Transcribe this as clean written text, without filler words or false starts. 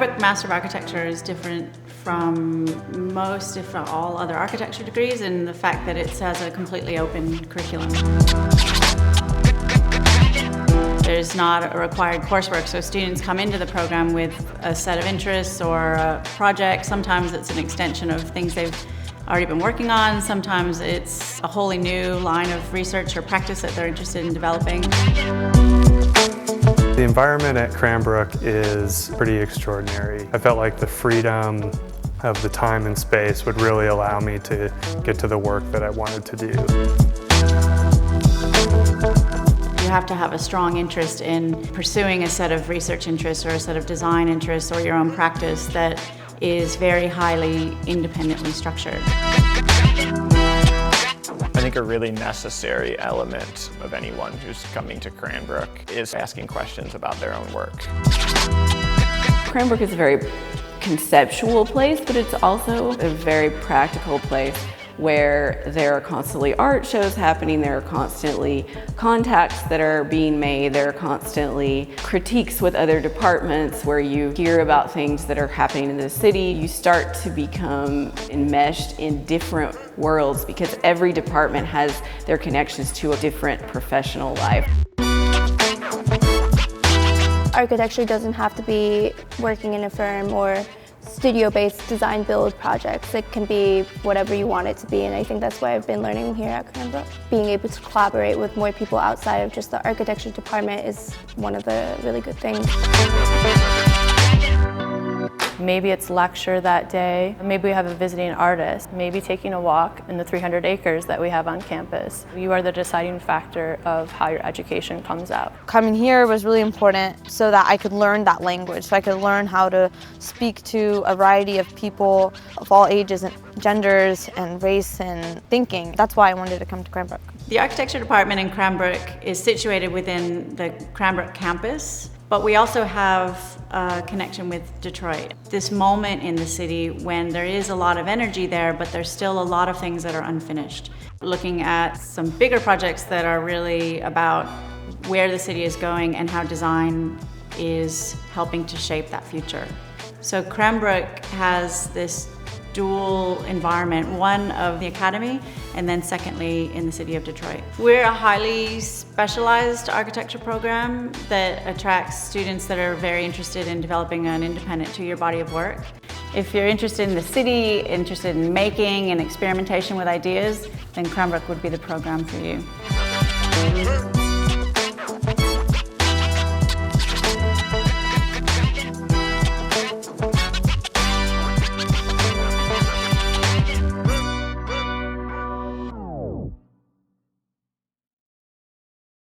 Cranbrook Master of Architecture is different from most, if not all, other architecture degrees in the fact that it has a completely open curriculum. There's not a required coursework, so students come into the program with a set of interests or a project. Sometimes it's an extension of things they've already been working on. Sometimes it's a wholly new line of research or practice that they're interested in developing. The environment at Cranbrook is pretty extraordinary. I felt like the freedom of the time and space would really allow me to get to the work that I wanted to do. You have to have a strong interest in pursuing a set of research interests or a set of design interests or your own practice that is very highly independently structured. I think a really necessary element of anyone who's coming to Cranbrook is asking questions about their own work. Cranbrook is a very conceptual place, but it's also a very practical place where there are constantly art shows happening, there are constantly contacts that are being made, there are constantly critiques with other departments where you hear about things that are happening in the city. You start to become enmeshed in different worlds because every department has their connections to a different professional life. Architecture doesn't have to be working in a firm or studio-based design build projects. It can be whatever you want it to be, and I think that's what I've been learning here at Cranbrook. Being able to collaborate with more people outside of just the architecture department is one of the really good things. Maybe it's lecture that day, maybe we have a visiting artist, maybe taking a walk in the 300 acres that we have on campus. You are the deciding factor of how your education comes out. Coming here was really important so that I could learn that language, so I could learn how to speak to a variety of people of all ages and genders and race and thinking. That's why I wanted to come to Cranbrook. The architecture department in Cranbrook is situated within the Cranbrook campus, but we also have a connection with Detroit. This moment in the city when there is a lot of energy there, but there's still a lot of things that are unfinished. Looking at some bigger projects that are really about where the city is going and how design is helping to shape that future. So Cranbrook has this dual environment, one of the academy and then secondly in the city of Detroit. We're a highly specialized architecture program that attracts students that are very interested in developing an independent two-year body of work. If you're interested in the city, interested in making and experimentation with ideas, then Cranbrook would be the program for you.